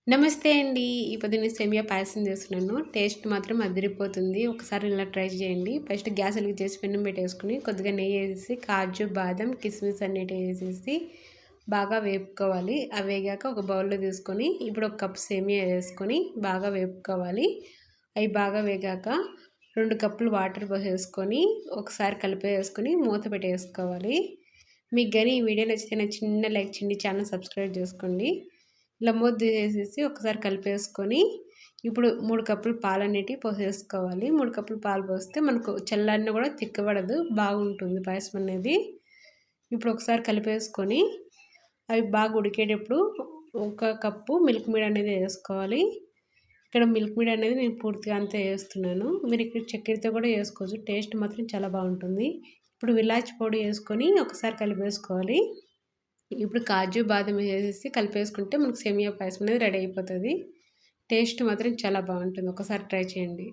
నమస్తే అండి. ఈ పొద్దు నేను సేమియా పాయసం చేస్తున్నాను. టేస్ట్ మాత్రం అదిరిపోతుంది. ఒకసారి ఇలా ట్రై చేయండి. ఫస్ట్ గ్యాస్ వెలిగించేసి పెనం పెట్టేసుకొని కొద్దిగా నెయ్యేసేసి కాజు, బాదం, కిస్మిస్ అన్నిటి ఏసేసి బాగా వేపుకోవాలి. అవి వేగాక ఒక బౌల్‌లో తీసుకొని ఇప్పుడు ఒక కప్ సేమియా ఏసుకొని బాగా వేపుకోవాలి. అవి బాగా వేగాక 2 కప్పులు వాటర్ పోసేసుకొని ఒకసారి కలిపేసుకొని మూత పెట్టేసుకోవాలి. మీకు గాని ఈ వీడియో నచ్చితే నా చిన్న లైక్ చేయండి. ఛానల్ సబ్స్క్రైబ్ చేసుకోండి. ఇలా మూత తీసేసి ఒకసారి కలిపేసుకొని ఇప్పుడు 3 కప్పులు పాలనేటివి పోసేసుకోవాలి. 3 కప్పులు పాలు పోస్తే మనకు చల్లారినా కూడా తిక్కబడదు, బాగుంటుంది పాయసం అనేది. ఇప్పుడు ఒకసారి కలిపేసుకొని అవి బాగా ఉడికేటప్పుడు ఒక కప్పు మిల్క్ మేడ్ అనేది వేసుకోవాలి. ఇక్కడ మిల్క్ మేడ్ అనేది నేను పూర్తిగా అంతా వేస్తున్నాను. మీరు ఇక్కడ చక్కెరతో కూడా వేసుకోవచ్చు. టేస్ట్ మాత్రం చాలా బాగుంటుంది. ఇప్పుడు ఇలాచి పొడి వేసుకొని ఒకసారి కలిపేసుకోవాలి. ఇప్పుడు కాజు, బాదం వేసేసి కలిపేసుకుంటే మనకు సేమియా పాయసం అనేది రెడీ అయిపోతుంది. టేస్ట్ మాత్రం చాలా బాగుంటుంది. ఒకసారి ట్రై చేయండి.